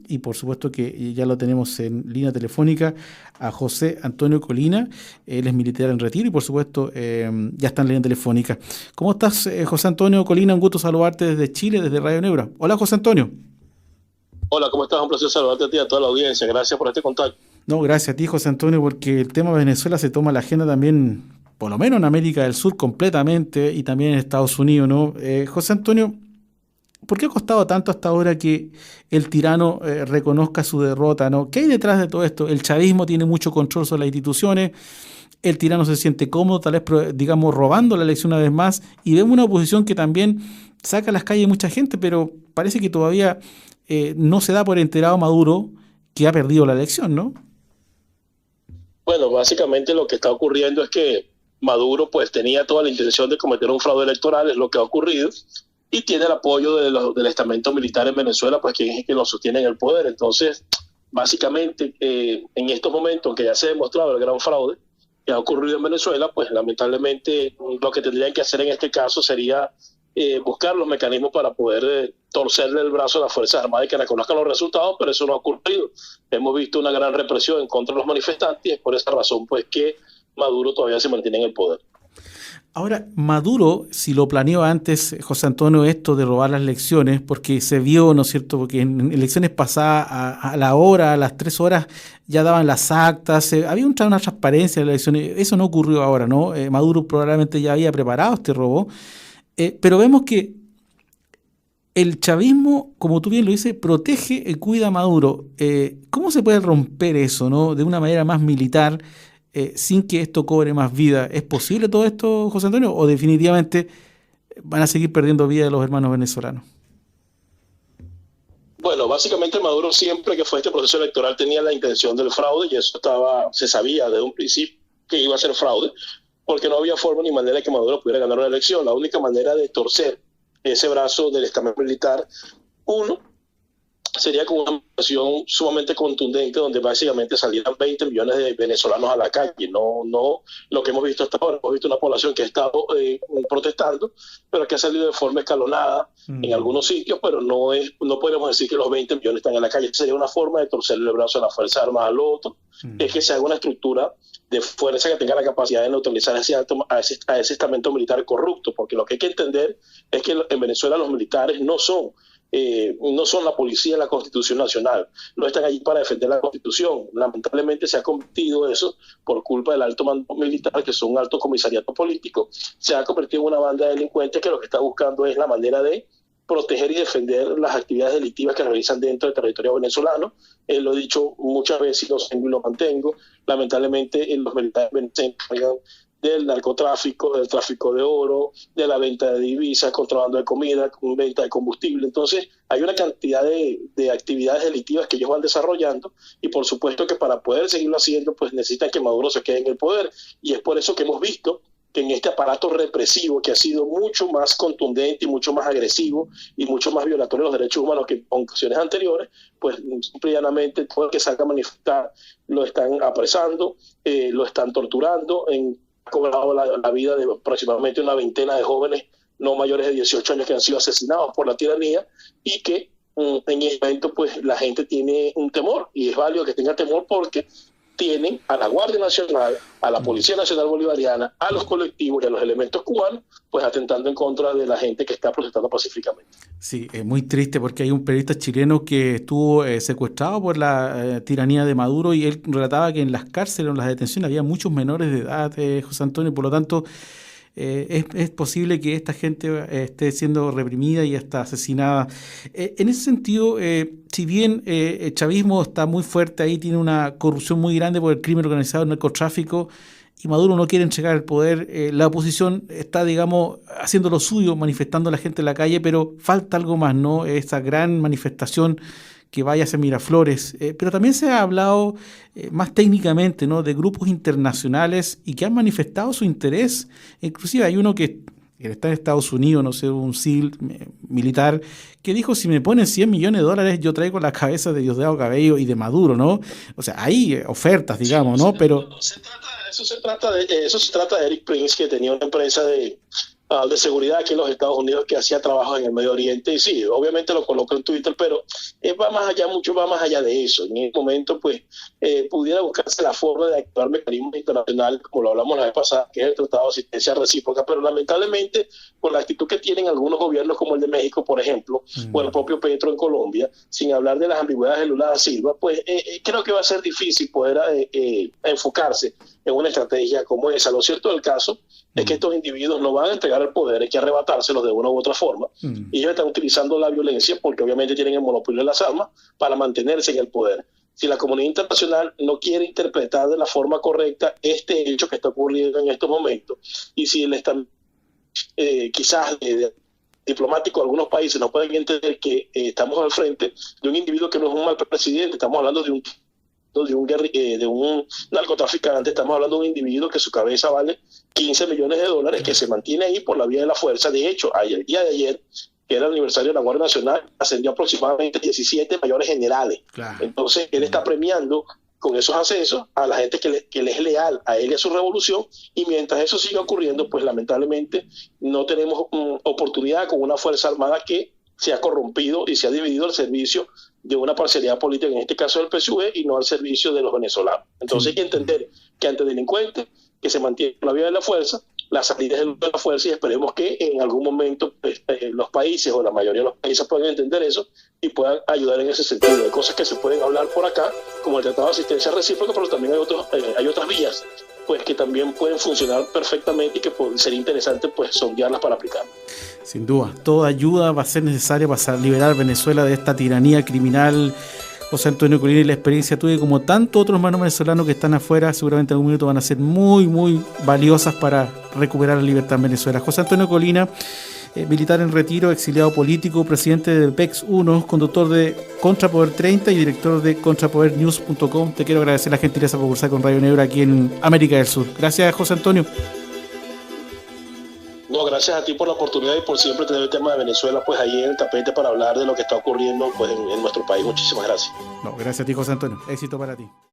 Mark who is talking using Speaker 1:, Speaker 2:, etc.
Speaker 1: y por supuesto que ya lo tenemos en línea telefónica a José Antonio Colina. Él es militar en retiro y por supuesto ya está en línea telefónica. ¿Cómo estás, José Antonio Colina? Un gusto saludarte desde Chile, desde Radio Neura. Hola, José Antonio.
Speaker 2: Hola, ¿cómo estás? Un placer saludarte a ti y a toda la audiencia. Gracias por este contacto.
Speaker 1: No, gracias a ti, José Antonio, porque el tema de Venezuela se toma la agenda también, por lo menos en América del Sur completamente y también en Estados Unidos, ¿no? José Antonio, ¿por qué ha costado tanto hasta ahora que el tirano reconozca su derrota, ¿no? ¿Qué hay detrás de todo esto? El chavismo tiene mucho control sobre las instituciones, el tirano se siente cómodo, tal vez, digamos, robando la elección una vez más, y vemos una oposición que también saca a las calles mucha gente, pero parece que todavía no se da por enterado Maduro que ha perdido la elección, ¿no?
Speaker 2: Bueno, básicamente lo que está ocurriendo es que Maduro pues tenía toda la intención de cometer un fraude electoral, es lo que ha ocurrido, y tiene el apoyo del estamento militar en Venezuela, pues quien es quien lo sostiene en el poder. Entonces, básicamente, en estos momentos que ya se ha demostrado el gran fraude que ha ocurrido en Venezuela, pues lamentablemente lo que tendrían que hacer en este caso sería buscar los mecanismos para poder torcerle el brazo a las Fuerzas Armadas y que reconozcan los resultados, pero eso no ha ocurrido. Hemos visto una gran represión en contra de los manifestantes y es por esa razón pues que Maduro todavía se mantiene en el poder.
Speaker 1: Ahora, Maduro, si lo planeó antes, José Antonio, esto de robar las elecciones, porque se vio, ¿no es cierto?, porque en elecciones pasadas, a la hora, a las 3 horas, ya daban las actas, había una transparencia en las elecciones, eso no ocurrió ahora, ¿no? Maduro probablemente ya había preparado este robo, pero vemos que el chavismo, como tú bien lo dices, protege y cuida a Maduro. ¿Cómo se puede romper eso, ¿no? De una manera más militar, sin que esto cobre más vida? ¿Es posible todo esto, José Antonio? ¿O definitivamente van a seguir perdiendo vida de los hermanos venezolanos?
Speaker 2: Bueno, básicamente Maduro siempre que fue este proceso electoral tenía la intención del fraude y eso se sabía desde un principio que iba a ser fraude, porque no había forma ni manera de que Maduro pudiera ganar una elección. La única manera de torcer ese brazo del estamento militar, uno, sería con una acción sumamente contundente donde básicamente salieran 20 millones de venezolanos a la calle. No lo que hemos visto hasta ahora. Hemos visto una población que ha estado protestando, pero que ha salido de forma escalonada en algunos sitios, pero no podemos decir que los 20 millones están en la calle. Sería una forma de torcerle el brazo a las Fuerzas Armadas. Lo otro es que se haga una estructura de fuerza que tenga la capacidad de neutralizar a ese estamento militar corrupto, porque lo que hay que entender es que en Venezuela los militares no son la policía de la Constitución Nacional, no están allí para defender la Constitución. Lamentablemente se ha convertido eso por culpa del alto mando militar, que son un alto comisariato político, se ha convertido en una banda de delincuentes que lo que está buscando es la manera de proteger y defender las actividades delictivas que realizan dentro del territorio venezolano. Lo he dicho muchas veces y lo mantengo. Lamentablemente los militares se encargan del narcotráfico, del tráfico de oro, de la venta de divisas, contrabando de comida, venta de combustible. Entonces, hay una cantidad de actividades delictivas que ellos van desarrollando y por supuesto que para poder seguirlo haciendo, pues necesitan que Maduro se quede en el poder. Y es por eso que hemos visto que en este aparato represivo que ha sido mucho más contundente y mucho más agresivo y mucho más violatorio de los derechos humanos que en ocasiones anteriores, pues simple y llanamente todo el que salga a manifestar lo están apresando, lo están torturando, ha cobrado la vida de aproximadamente una veintena de jóvenes no mayores de 18 años que han sido asesinados por la tiranía y que en este momento pues la gente tiene un temor y es válido que tenga temor porque tienen a la Guardia Nacional, a la Policía Nacional Bolivariana, a los colectivos y a los elementos cubanos, pues atentando en contra de la gente que está protestando pacíficamente.
Speaker 1: Sí, es muy triste porque hay un periodista chileno que estuvo secuestrado por la tiranía de Maduro y él relataba que en las cárceles, en las detenciones, había muchos menores de edad, José Antonio, y por lo tanto es posible que esta gente esté siendo reprimida y hasta asesinada. En ese sentido, si bien el chavismo está muy fuerte ahí, tiene una corrupción muy grande por el crimen organizado, el narcotráfico, y Maduro no quiere entregar el poder, la oposición está, digamos, haciendo lo suyo, manifestando a la gente en la calle, pero falta algo más, ¿no? Esa gran manifestación que vaya hacia Miraflores, pero también se ha hablado más técnicamente, ¿no?, de grupos internacionales y que han manifestado su interés. Inclusive hay uno que está en Estados Unidos, no sé, un SEAL militar, que dijo, si me ponen $100 millones, yo traigo la cabeza de Diosdado Cabello y de Maduro, ¿no? O sea, hay ofertas, digamos, ¿no? Pero
Speaker 2: Eso se trata de Eric Prince, que tenía una empresa de seguridad aquí en los Estados Unidos que hacía trabajo en el Medio Oriente y sí, obviamente lo coloco en Twitter, pero va más allá, mucho va más allá de eso. En este momento, pues, pudiera buscarse la forma de activar mecanismos internacionales, como lo hablamos la vez pasada, que es el Tratado de Asistencia Recíproca, pero lamentablemente, por la actitud que tienen algunos gobiernos como el de México, por ejemplo, o el propio Petro en Colombia, sin hablar de las ambigüedades de Lula da Silva, pues creo que va a ser difícil poder enfocarse en una estrategia como esa. Lo cierto del caso es que estos individuos no van a entregar el poder, hay que arrebatárselos de una u otra forma, y ellos están utilizando la violencia porque obviamente tienen el monopolio de las armas para mantenerse en el poder. Si la comunidad internacional no quiere interpretar de la forma correcta este hecho que está ocurriendo en estos momentos, y si le están quizás diplomáticos de algunos países no pueden entender que estamos al frente de un individuo que no es un mal presidente, estamos hablando de un narcotraficante, estamos hablando de un individuo que su cabeza vale 15 millones de dólares, que se mantiene ahí por la vía de la fuerza. De hecho, el día de ayer, que era el aniversario de la Guardia Nacional, ascendió aproximadamente 17 mayores generales. Claro. Entonces, él está premiando con esos ascensos a la gente que le es leal a él y a su revolución, y mientras eso siga ocurriendo, pues lamentablemente no tenemos oportunidad con una Fuerza Armada que se ha corrompido y se ha dividido al servicio de una parcialidad política, en este caso del PSUV, y no al servicio de los venezolanos. Entonces hay que entender que ante delincuentes que se mantienen por la vía de la fuerza, la salida es de la fuerza, y esperemos que en algún momento los países o la mayoría de los países puedan entender eso y puedan ayudar en ese sentido. Hay cosas que se pueden hablar por acá, como el Tratado de Asistencia Recíproca, pero también hay otras vías pues que también pueden funcionar perfectamente y que sería interesante pues sondearlas para aplicar.
Speaker 1: Sin duda, toda ayuda va a ser necesaria para liberar a Venezuela de esta tiranía criminal. José Antonio Colina, y la experiencia tuya, como tantos otros hermanos venezolanos que están afuera, seguramente en algún minuto van a ser muy, muy valiosas para recuperar la libertad en Venezuela. José Antonio Colina, militar en retiro, exiliado político, presidente del PEX 1, conductor de Contrapoder 30 y director de contrapodernews.com. Te quiero agradecer la gentileza por conversar con Radio Negro aquí en América del Sur. Gracias, José Antonio.
Speaker 2: No, gracias a ti por la oportunidad y por siempre tener el tema de Venezuela pues ahí en el tapete para hablar de lo que está ocurriendo pues en nuestro país. Muchísimas gracias.
Speaker 1: No, gracias a ti, José Antonio. Éxito para ti.